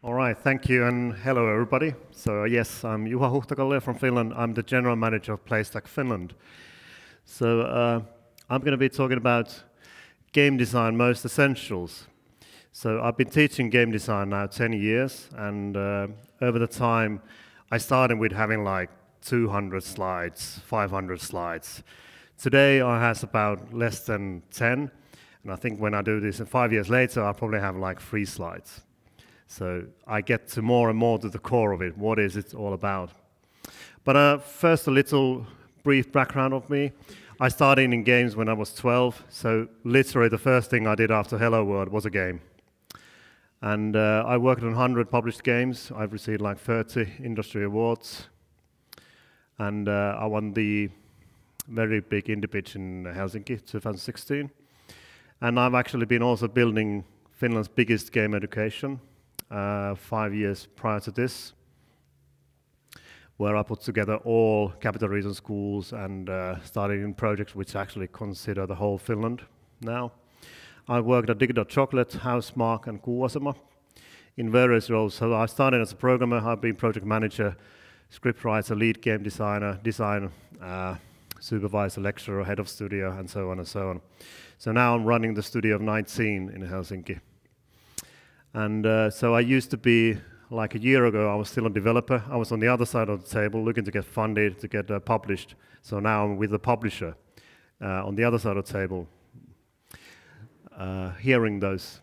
All right, thank you, and hello everybody. So yes, I'm Juha Huhtakallio from Finland. I'm the general manager of PlayStack Finland. So I'm going to be talking about game design most essentials. So I've been teaching game design now 10 years, and over the time I started with having like 200 slides, 500 slides. Today I have about less than 10, and I think when I do this 5 years later I'll probably have like 3 slides. So I get to more and more to the core of it. What is it all about? But first, a little brief background of me. I started in games when I was 12, so literally the first thing I did after Hello World was a game. And I worked on 100 published games. I've received like 30 industry awards. And I won the very big indie pitch in Helsinki 2016. And I've actually been also building Finland's biggest game education 5 years prior to this, where I put together all capital region schools and started in projects which actually consider the whole Finland now. I worked at Digital Chocolate, Housemark and Kuuasema in various roles. So I started as a programmer, I've been project manager, scriptwriter, lead game designer, design supervisor, lecturer, head of studio, and so on and so on. So now I'm running the studio of 19 in Helsinki. And so I used to be, like a year ago, I was still a developer. I was on the other side of the table looking to get funded, to get published. So now I'm with the publisher on the other side of the table, hearing those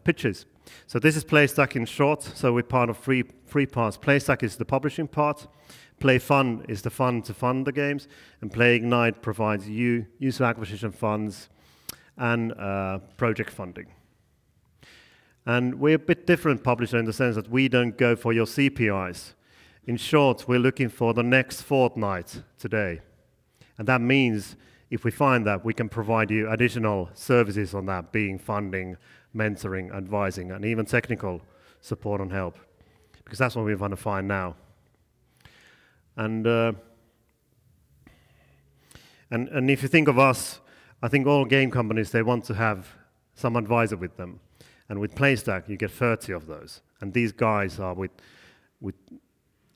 pitches. So this is PlayStack in short. So we're part of three parts. PlayStack is the publishing part. Play Fund is the fund to fund the games. And Play Ignite provides user acquisition funds and project funding. And we're a bit different publisher in the sense that we don't go for your CPIs. In short, we're looking for the next fortnight today. And that means if we find that, we can provide you additional services on that, being funding, mentoring, advising, and even technical support and help. Because that's what we want to find now. And if you think of us, I think all game companies, they want to have some advisor with them. And with PlayStack, you get 30 of those. And these guys are with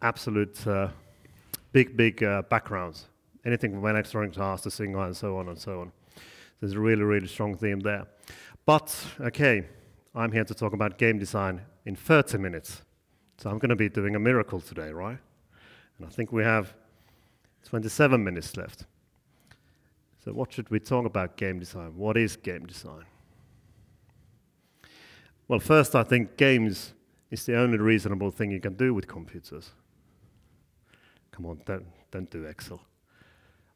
absolute big backgrounds. Anything from electronic tasks to singer and so on and so on. There's a really, really strong theme there. But, okay, I'm here to talk about game design in 30 minutes. So I'm going to be doing a miracle today, right? And I think we have 27 minutes left. So what should we talk about game design? What is game design? Well, first, I think games is the only reasonable thing you can do with computers. Come on, don't do Excel.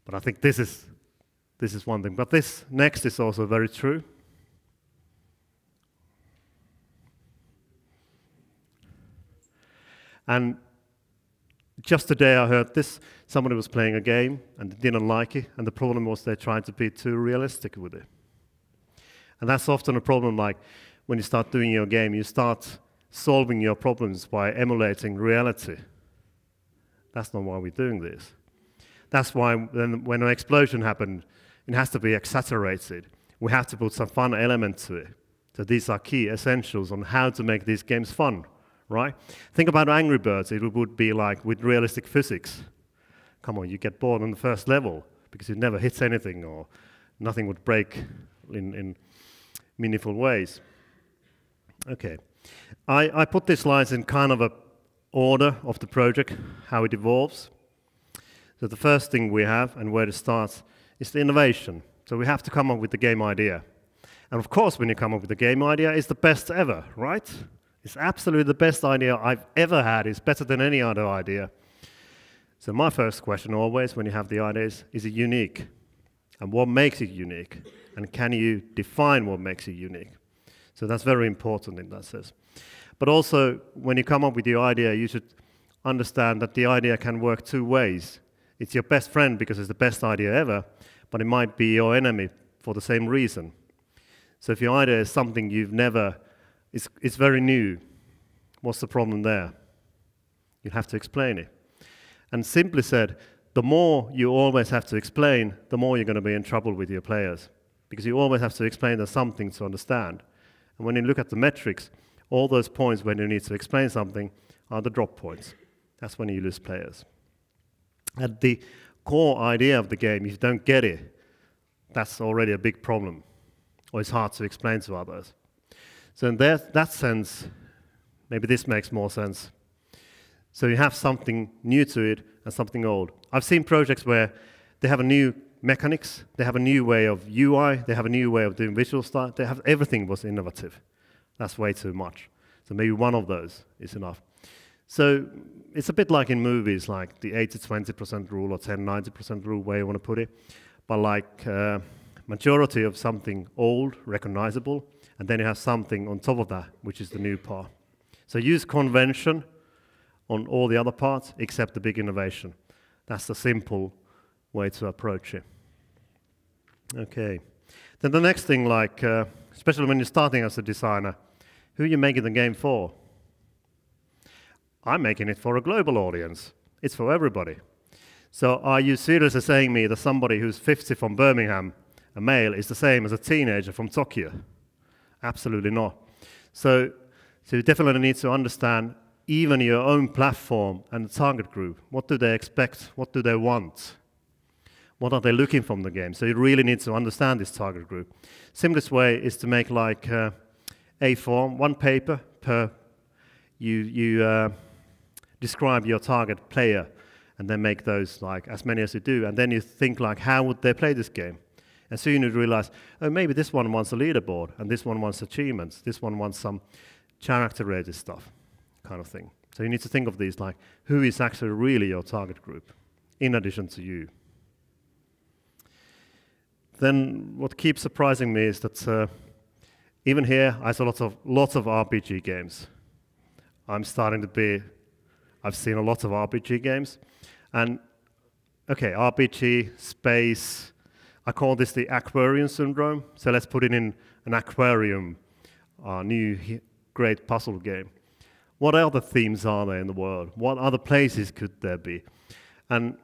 But I think this is one thing. But this next is also very true. And just today I heard this. Somebody was playing a game and they didn't like it. And the problem was they tried to be too realistic with it. And that's often a problem, like, when you start doing your game, you start solving your problems by emulating reality. That's not why we're doing this. That's why when an explosion happened, it has to be exaggerated. We have to put some fun element to it. So these are key essentials on how to make these games fun, right? Think about Angry Birds. It would be like with realistic physics. Come on, you get bored on the first level because it never hits anything or nothing would break in meaningful ways. Okay, I put these slides in kind of a order of the project, how it evolves. So the first thing we have and where it starts is the innovation. So we have to come up with the game idea. And of course, when you come up with the game idea, it's the best ever, right? It's absolutely the best idea I've ever had. It's better than any other idea. So my first question always when you have the idea is it unique? And what makes it unique? And can you define what makes it unique? So that's very important in that sense. But also, when you come up with your idea, you should understand that the idea can work two ways. It's your best friend because it's the best idea ever, but it might be your enemy for the same reason. So if your idea is something you've never, it's very new, what's the problem there? You have to explain it. And simply said, the more you always have to explain, the more you're going to be in trouble with your players. Because you always have to explain there's something to understand. And when you look at the metrics, All those points when you need to explain something are the drop points. That's when you lose players. And the core idea of the game, if you don't get it, that's already a big problem, or it's hard to explain to others. So in that sense, maybe this makes more sense. So you have something new to it and something old. I've seen projects where they have a new mechanics, they have a new way of UI, they have a new way of doing visual stuff, they have everything was innovative. That's way too much. So maybe one of those is enough. So it's a bit like in movies, like the 80-20% rule or 10-90% rule, where you want to put it. But like majority of something old, recognizable, and then you have something on top of that, which is the new part. So use convention on all the other parts, except the big innovation. That's the simple way to approach it. Okay. Then the next thing, like, especially when you're starting as a designer, who are you making the game for? I'm making it for a global audience. It's for everybody. So are you seriously saying me that somebody who's 50 from Birmingham, a male, is the same as a teenager from Tokyo? Absolutely not. So you definitely need to understand even your own platform and the target group. What do they expect? What do they want? What are they looking from the game? So you really need to understand this target group. Simplest way is to make like a form, one paper per you describe your target player, and then make those like as many as you do, and then you think like, how would they play this game? And soon you realize, oh, maybe this one wants a leaderboard, and this one wants achievements, this one wants some character-related stuff, kind of thing. So you need to think of these like, who is actually really your target group, in addition to you. Then what keeps surprising me is that even here, I saw lots of RPG games. I've seen a lot of RPG games, and okay, RPG, space, I call this the aquarium syndrome. So let's put it in an aquarium, new great puzzle game. What other themes are there in the world? What other places could there be? And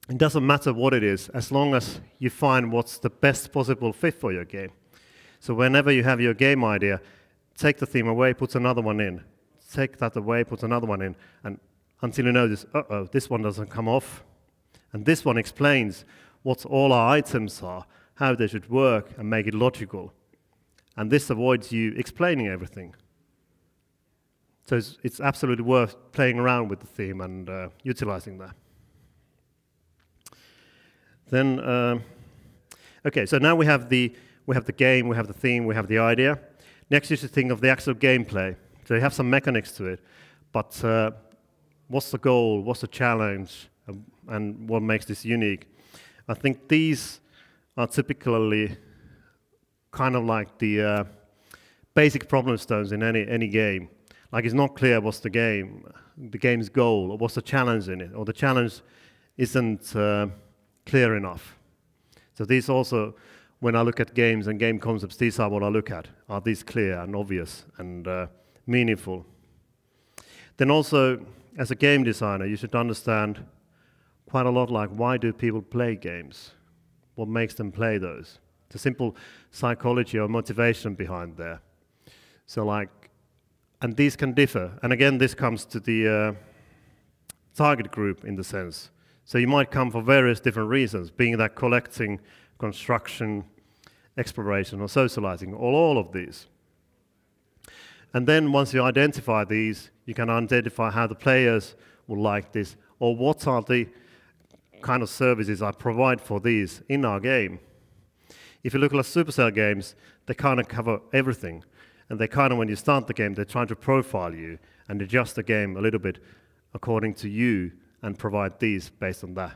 it doesn't matter what it is, as long as you find what's the best possible fit for your game. So whenever you have your game idea, take the theme away, put another one in. Take that away, put another one in, and until you notice, uh-oh, this one doesn't come off. And this one explains what all our items are, how they should work, and make it logical. And this avoids you explaining everything. So it's absolutely worth playing around with the theme and utilizing that. Then, okay, so now we have the game, we have the theme, we have the idea. Next you should think of the actual gameplay. So you have some mechanics to it, but what's the goal, what's the challenge, and what makes this unique? I think these are typically kind of like the basic problem stones in any game. Like it's not clear what's the game's goal, or what's the challenge in it, or the challenge isn't clear enough. So these also, when I look at games and game concepts, these are what I look at. Are these clear and obvious and meaningful? Then also, as a game designer, you should understand quite a lot like, why do people play games? What makes them play those? The simple psychology or motivation behind there. So like, and these can differ. And again, this comes to the target group in the sense. So you might come for various different reasons, being that collecting, construction, exploration, or socializing, or all of these. And then once you identify these, you can identify how the players will like this, or what are the kind of services I provide for these in our game. If you look at Supercell games, they kind of cover everything. And they kind of, when you start the game, they're trying to profile you and adjust the game a little bit according to you and provide these based on that.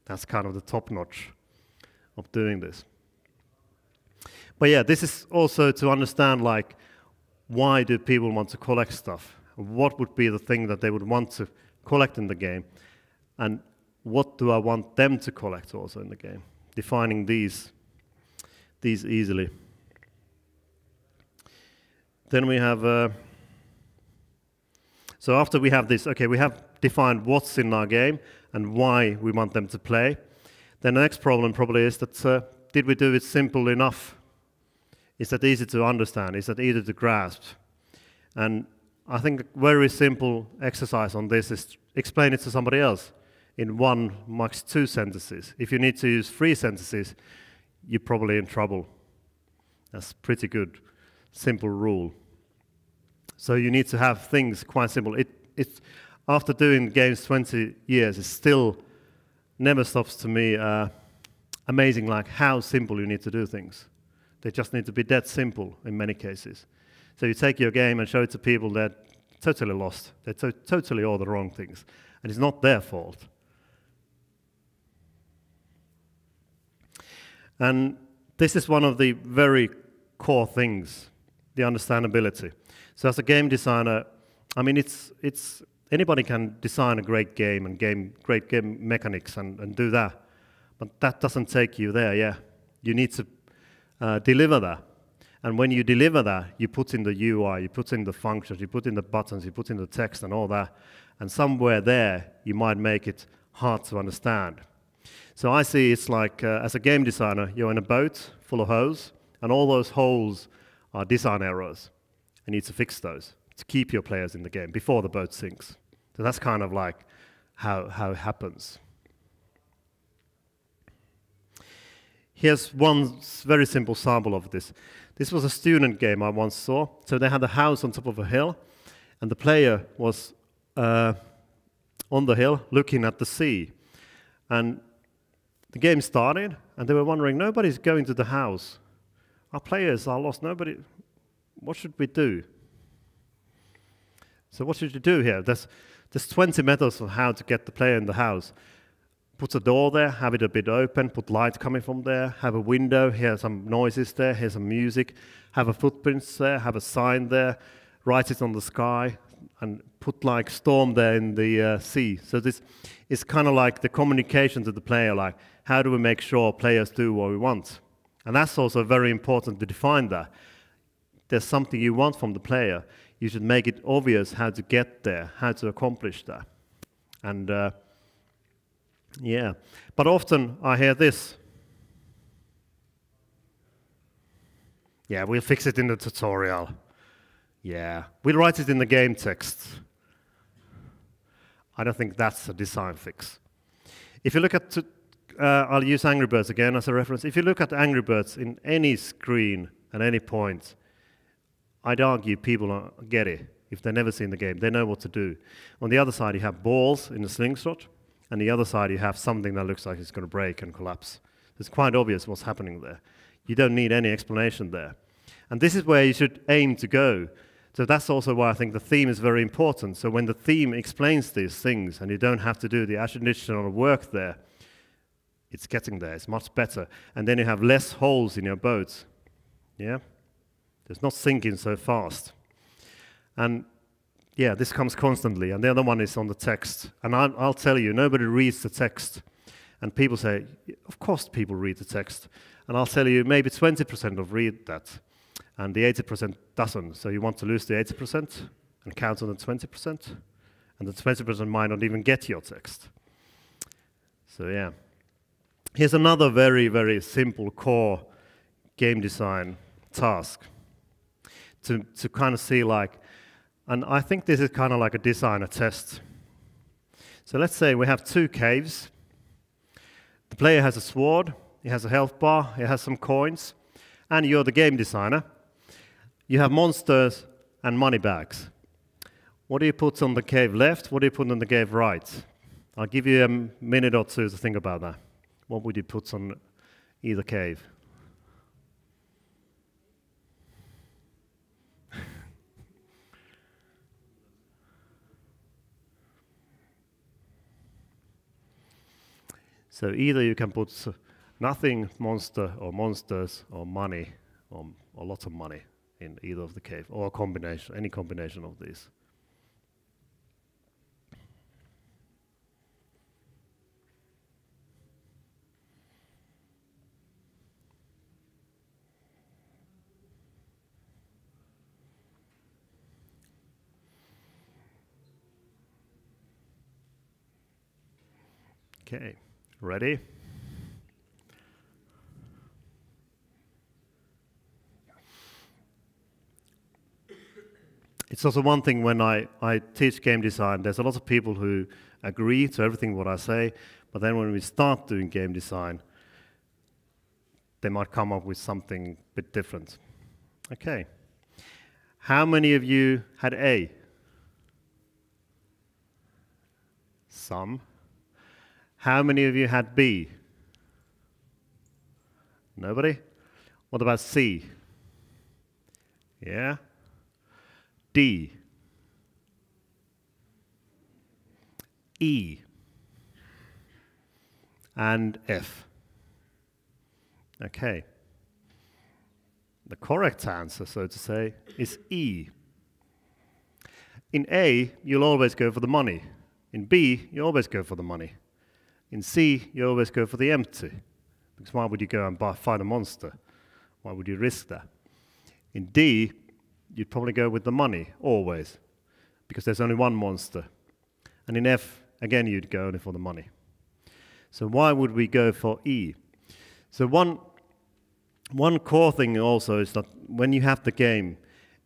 That's kind of the top notch of doing this. But yeah, this is also to understand like, why do people want to collect stuff? What would be the thing that they would want to collect in the game? And what do I want them to collect also in the game? Defining these easily. Then we have, so after we have this, okay, we have defined what's in our game and why we want them to play. Then the next problem probably is that, did we do it simple enough Is that easy to understand? Is that easy to grasp? And I think a very simple exercise on this is explain it to somebody else in 1, max 2 sentences. If you need to use 3 sentences, you're probably in trouble. That's pretty good, simple rule. So you need to have things quite simple. It's after doing games 20 years, it still never stops to me amazing like how simple you need to do things. They just need to be that simple in many cases. So you take your game and show it to people that are totally lost. They're totally all the wrong things. And it's not their fault. And this is one of the very core things, the understandability. So as a game designer, I mean, it's anybody can design a great game and great game mechanics and do that. But that doesn't take you there, yeah. You need to deliver that. And when you deliver that, you put in the UI, you put in the functions, you put in the buttons, you put in the text and all that. And somewhere there, you might make it hard to understand. So I see it's like, as a game designer, you're in a boat full of holes, and all those holes are design errors. You need to fix those to keep your players in the game before the boat sinks. So that's kind of like how it happens. Here's one very simple sample of this. This was a student game I once saw. So they had a house on top of a hill, and the player was on the hill looking at the sea. And the game started, and they were wondering, nobody's going to the house. Our players are lost. Nobody. What should we do? So what should you do here? There's 20 methods of how to get the player in the house. Put a door there, have it a bit open, put light coming from there, have a window, hear some noises there, hear some music, have a footprints there, have a sign there, write it on the sky, and put like storm there in the sea. So this is kind of like the communication to the player, like how do we make sure players do what we want? And that's also very important to define that. There's something you want from the player. You should make it obvious how to get there, how to accomplish that. And yeah, but often I hear this. Yeah, we'll fix it in the tutorial. Yeah, we'll write it in the game text. I don't think that's a design fix. If you look at, I'll use Angry Birds again as a reference. If you look at Angry Birds in any screen at any point, I'd argue people get it. If they've never seen the game, they know what to do. On the other side, you have balls in a slingshot. And the other side, you have something that looks like it's going to break and collapse. It's quite obvious what's happening there. You don't need any explanation there. And this is where you should aim to go. So that's also why I think the theme is very important. So when the theme explains these things, and you don't have to do the additional work there, it's getting there. It's much better. And then you have less holes in your boat. Yeah? It's not sinking so fast. And yeah, this comes constantly, and the other one is on the text. And I'll tell you, nobody reads the text. And people say, of course people read the text. And I'll tell you, maybe 20% of read that, and the 80% doesn't. So you want to lose the 80% and count on the 20%, and the 20% might not even get your text. So yeah. Here's another very, very simple core game design task to kind of see like, and I think this is kind of like a designer test. So let's say we have 2 caves. The player has a sword, he has a health bar, he has some coins, and you're the game designer. You have monsters and money bags. What do you put on the cave left? What do you put on the cave right? I'll give you a minute or two to think about that. What would you put on either cave? So either you can put nothing, monster, or monsters, or money, or a lot of money in either of the cave, or a combination, any combination of these. Okay. Ready? it's also one thing when I teach game design, there's a lot of people who agree to everything what I say, but then when we start doing game design, they might come up with something a bit different. Okay. How many of you had A? Some. How many of you had B? Nobody? What about C? Yeah. D. E. And F. Okay. The correct answer, so to say, is E. In A, you'll always go for the money. In B, you always go for the money. In C, you always go for the empty. Because why would you go and fight a monster? Why would you risk that? In D, you'd probably go with the money, always. Because there's only one monster. And in F, again, you'd go only for the money. So why would we go for E? So one core thing also is that when you have the game,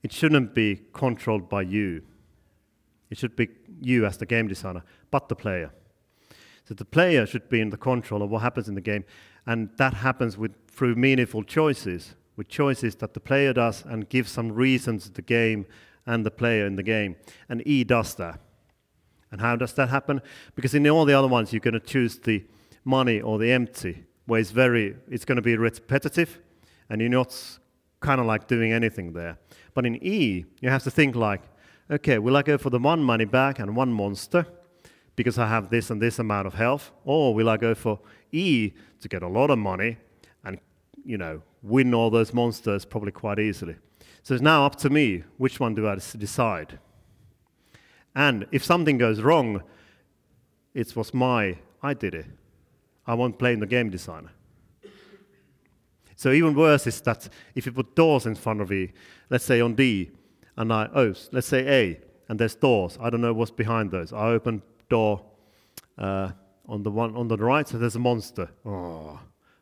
it shouldn't be controlled by you. It should be you as the game designer, but the player. So the player should be in the control of what happens in the game, and that happens through meaningful choices, with choices that the player does and gives some reasons to the game and the player in the game. And E does that. And how does that happen? Because in all the other ones, you're going to choose the money or the empty, where it's going to be repetitive, and you're not kind of like doing anything there. But in E, you have to think like, okay, will I go for the one money back and one monster because I have this and this amount of health? Or will I go for E to get a lot of money and, win all those monsters probably quite easily? So it's now up to me, which one do I decide? And if something goes wrong, I did it. I won't blame the game designer. So even worse is that if you put doors in front of E, let's say on D, and let's say A, and there's doors. I don't know what's behind those. I open door on the right, so there's a monster. Oh,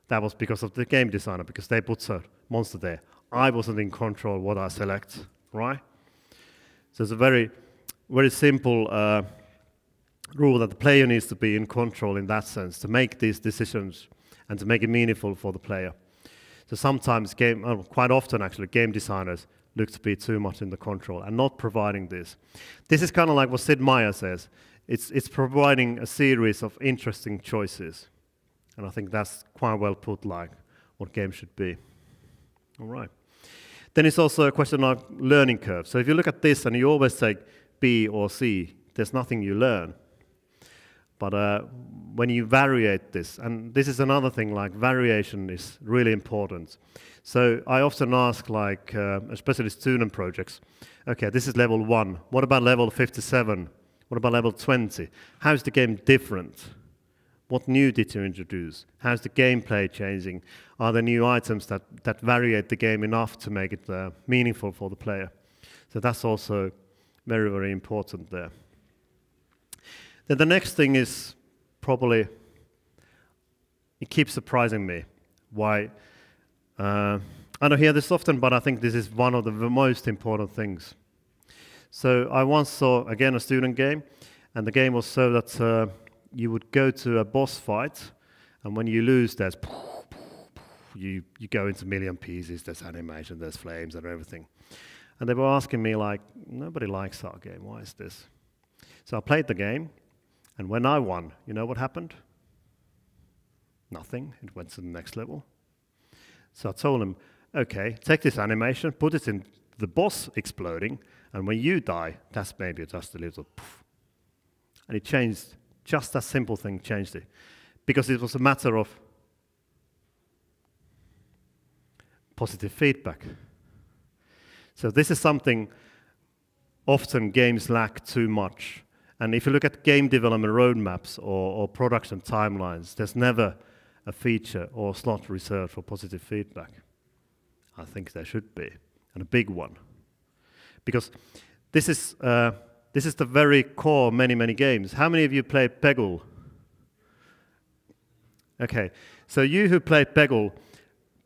that was because of the game designer, because they put a monster there. I wasn't in control of what I select, right? So it's a very, very simple rule that the player needs to be in control in that sense, to make these decisions and to make it meaningful for the player. So sometimes, quite often actually, game designers look to be too much in the control and not providing this. This is kind of like what Sid Meier says. It's providing a series of interesting choices. And I think that's quite well put, like what games should be. All right. Then it's also a question of learning curve. So if you look at this and you always take B or C, there's nothing you learn. But when you variate this, and this is another thing, like variation is really important. So I often ask, like, especially student projects, okay, this is level 1. What about level 57? What about level 20? How is the game different? What new did you introduce? How's the gameplay changing? Are there new items that variate the game enough to make it meaningful for the player? So that's also very, very important there. Then the next thing is probably, it keeps surprising me why. I don't hear this often, but I think this is one of the most important things. So I once saw, again, a student game, and the game was so that you would go to a boss fight, and when you lose, there's you go into a million pieces, there's animation, there's flames and everything. And they were asking me, like, nobody likes our game, why is this? So I played the game, and when I won, you know what happened? Nothing, it went to the next level. So I told him, okay, take this animation, put it in the boss exploding, and when you die, that's maybe just a little poof. And it changed, just that simple thing changed it. Because it was a matter of positive feedback. So this is something often games lack too much. And if you look at game development roadmaps or production timelines, there's never a feature or slot reserved for positive feedback. I think there should be, and a big one. Because this is the very core of many, many games. How many of you played Peggle? Okay, so you who played Peggle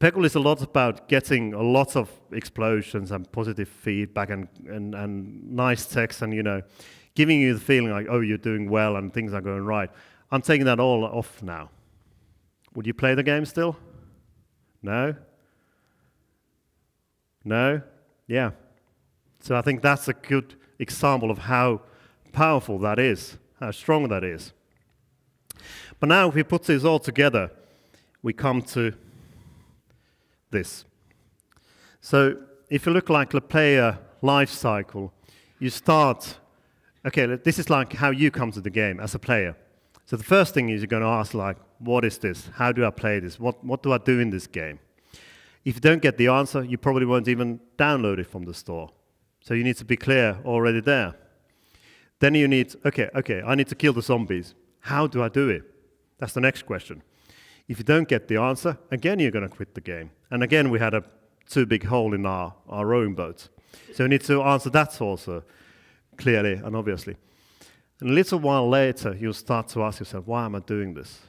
Peggle is a lot about getting a lot of explosions and positive feedback and nice text and, giving you the feeling like, oh, you're doing well and things are going right. I'm taking that all off now. Would you play the game still? No? No? Yeah. So I think that's a good example of how powerful that is, how strong that is. But now if we put this all together, we come to this. So if you look like the player life cycle, you start, okay, this is like how you come to the game as a player. So the first thing is you're going to ask like, what is this? How do I play this? What do I do in this game? If you don't get the answer, you probably won't even download it from the store. So you need to be clear already there. Then you need, okay, I need to kill the zombies. How do I do it? That's the next question. If you don't get the answer, again you're going to quit the game. And again we had a too big hole in our rowing boat. So you need to answer that also clearly and obviously. And a little while later you'll start to ask yourself, why am I doing this?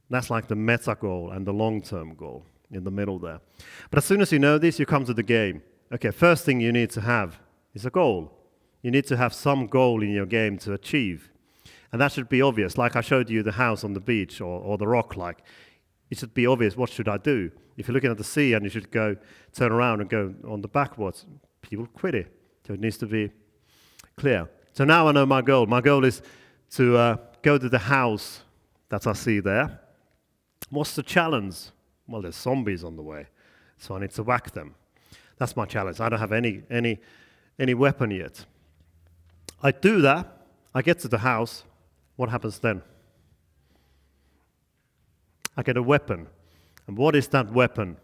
That's like the meta goal and the long-term goal in the middle there. But as soon as you know this, you come to the game. Okay, first thing you need to have is a goal. You need to have some goal in your game to achieve. And that should be obvious. Like I showed you the house on the beach or the rock, like it should be obvious, what should I do? If you're looking at the sea and you should go turn around and go on the backwards, people quit it. So it needs to be clear. So now I know my goal. My goal is to go to the house that I see there. What's the challenge? Well, there's zombies on the way, so I need to whack them. That's my challenge. I don't have any weapon yet. I do that. I get to the house. What happens then? I get a weapon. And what is that weapon?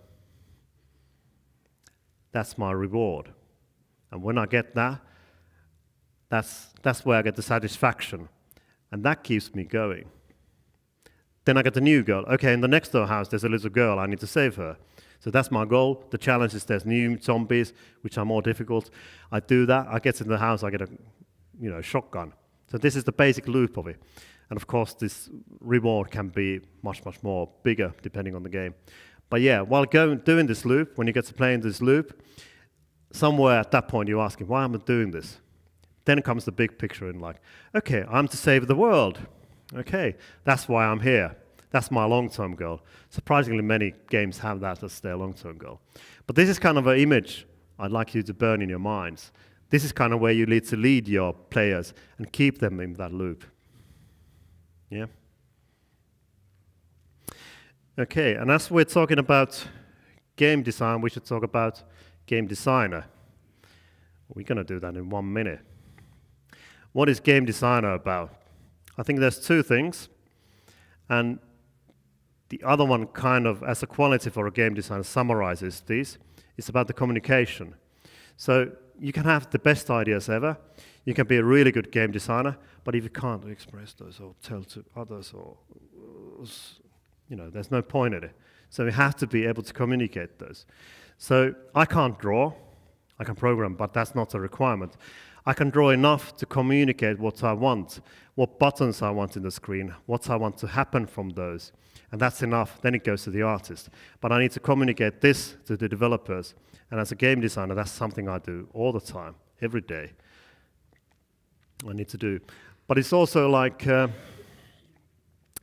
That's my reward. And when I get that, that's where I get the satisfaction. And that keeps me going. Then I get a new goal. Okay, in the next door house, there's a little girl. I need to save her. So that's my goal. The challenge is there's new zombies, which are more difficult. I do that. I get in the house. I get a shotgun. So this is the basic loop of it. And of course, this reward can be much, much more bigger depending on the game. But yeah, while doing this loop, when you get to play in this loop, somewhere at that point you're asking, why am I doing this? Then comes the big picture in like, okay, I'm to save the world. Okay, that's why I'm here. That's my long-term goal. Surprisingly, many games have that as their long-term goal. But this is kind of an image I'd like you to burn in your minds. This is kind of where you need to lead your players and keep them in that loop. Yeah? Okay, and as we're talking about game design, we should talk about game designer. We're going to do that in 1 minute. What is game designer about? I think there's two things, and the other one kind of, as a quality for a game designer, summarizes these. It's about the communication. So you can have the best ideas ever, you can be a really good game designer, but if you can't express those or tell to others, or there's no point in it. So you have to be able to communicate those. So I can't draw, I can program, but that's not a requirement. I can draw enough to communicate what I want, what buttons I want in the screen, what I want to happen from those. And that's enough, then it goes to the artist. But I need to communicate this to the developers. And as a game designer, that's something I do all the time, every day. I need to do. But it's also like, to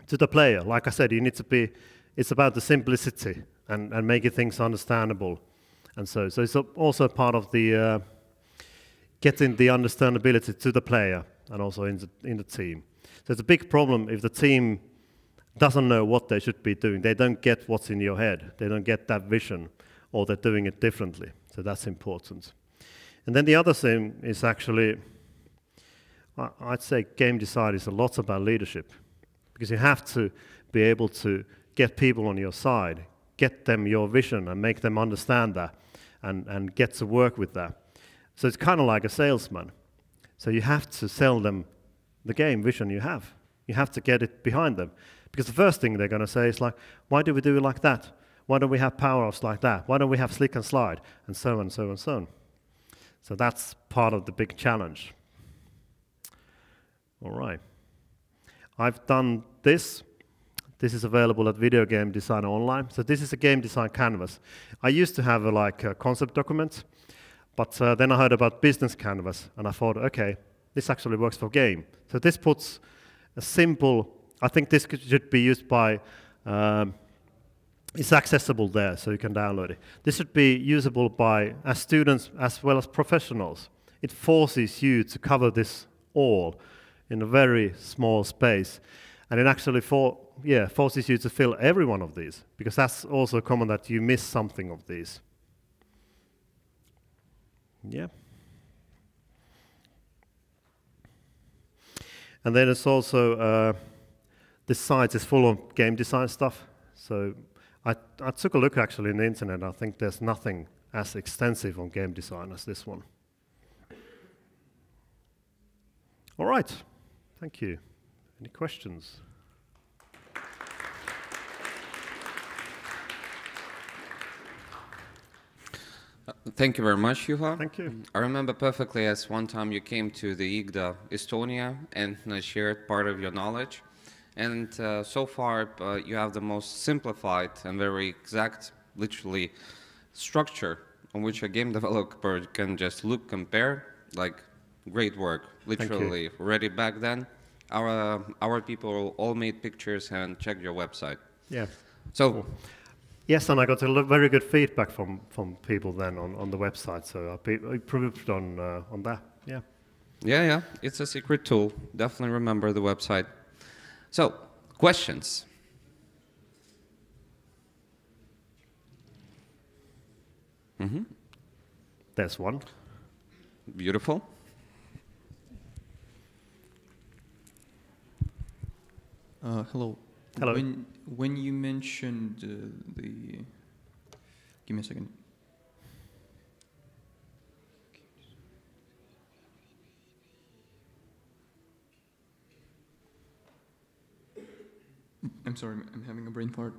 the player, like I said, you need to be, it's about the simplicity and making things understandable. And so it's also part of the, getting the understandability to the player and also in the team. So it's a big problem if the team doesn't know what they should be doing. They don't get what's in your head. They don't get that vision, or they're doing it differently. So that's important. And then the other thing is actually, I'd say game design is a lot about leadership, because you have to be able to get people on your side, get them your vision and make them understand that and get to work with that. So it's kind of like a salesman. So you have to sell them the game vision you have. You have to get it behind them. Because the first thing they're going to say is like, why do we do it like that? Why don't we have power-offs like that? Why don't we have slick and slide? And so on, so on, so on. So that's part of the big challenge. All right. I've done this This is available at Video Game Designer Online. So this is a game design canvas. I used to have a concept document, but then I heard about business canvas, and I thought, okay, this actually works for game. So this puts a simple, I think this should be used by, it's accessible there, so you can download it. This should be usable by as students as well as professionals. It forces you to cover this all in a very small space. And it actually forces you to fill every one of these, because that's also common that you miss something of these. Yeah. And then it's also, this site is full of game design stuff. So I took a look actually in the internet. I think there's nothing as extensive on game design as this one. All right, thank you. Any questions? Thank you very much, Juha. Thank you. I remember perfectly as one time you came to the IGDA Estonia and shared part of your knowledge. And so far, you have the most simplified and very exact, literally, structure on which a game developer can just look, compare, like, great work. Literally, already back then, our people all made pictures and checked your website. Yeah. So. Cool. Yes, and I got very good feedback from people then on the website, so I improved on that. Yeah. Yeah, it's a secret tool. Definitely remember the website. So, questions. There's one. Beautiful. Hello. Hello. When you mentioned give me a second. I'm sorry, I'm having a brain fart.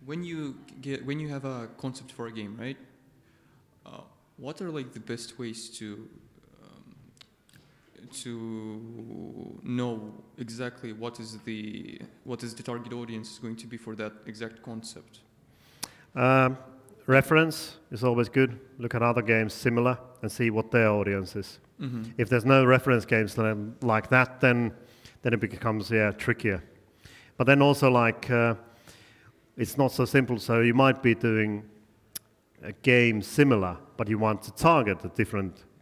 When you have a concept for a game, right? What are like the best ways to know exactly what is the target audience going to be for that exact concept? Reference is always good. Look at other games similar and see what their audience is. Mm-hmm. If there's no reference games like that, then it becomes trickier. But then also it's not so simple. So you might be doing a game similar, but you want to target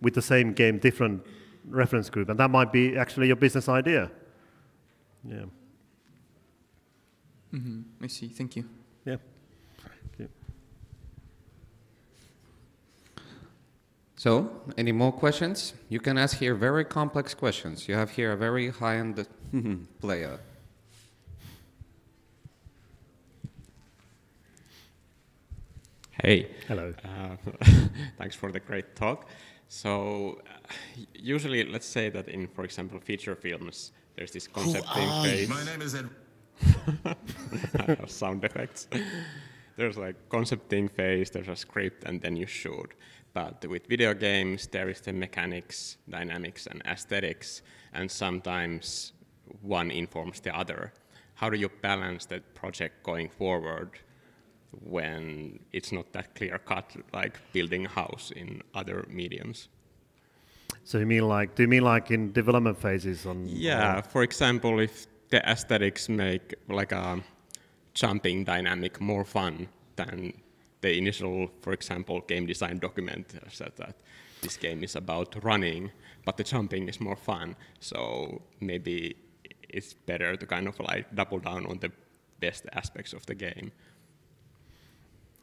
with the same game different reference group, and that might be actually your business idea. Yeah. I see. Thank you. Yeah. Okay. So, any more questions? You can ask here very complex questions. You have here a very high-end player. Hey. Hello. Thanks for the great talk. So, usually, let's say that in, for example, feature films, there's this concepting phase. My name is Ed. I have sound effects. There's like concepting phase, there's a script, and then you shoot. But with video games, there is the mechanics, dynamics, and aesthetics, and sometimes one informs the other. How do you balance that project going forward when it's not that clear-cut, like building a house in other mediums? So do you mean like in development phases? Yeah, for example, if the aesthetics make like a jumping dynamic more fun than the initial, for example, game design document said that this game is about running, but the jumping is more fun. So maybe it's better to kind of like double down on the best aspects of the game.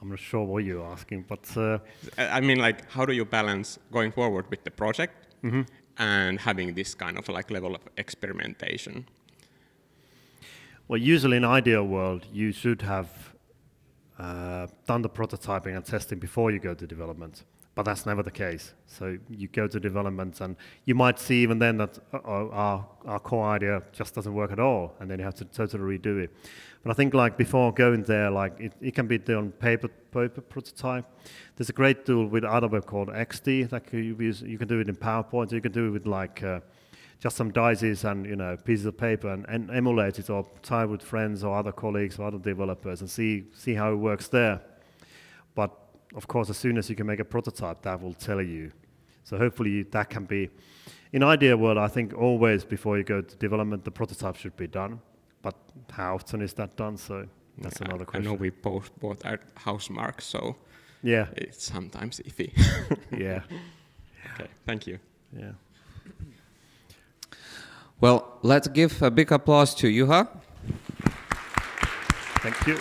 I'm not sure what you're asking, but... I mean, like, how do you balance going forward with the project and having this kind of like level of experimentation? Well, usually in an ideal world, you should have done the prototyping and testing before you go to development. But that's never the case. So you go to development, and you might see even then that our core idea just doesn't work at all, and then you have to totally redo it. But I think like before going there, like it can be done paper prototype. There's a great tool with Adobe called XD that you can do it in PowerPoint. You can do it with like just some dices and pieces of paper and emulate it or try with friends or other colleagues or other developers and see how it works there. But of course, as soon as you can make a prototype, that will tell you. So hopefully that can be, in ideal world, I think always before you go to development, the prototype should be done. But how often is that done? So that's another question. I know we both bought our house marks, so yeah, it's sometimes iffy. Yeah. Okay, thank you. Yeah. Well, let's give a big applause to Juha. Thank you.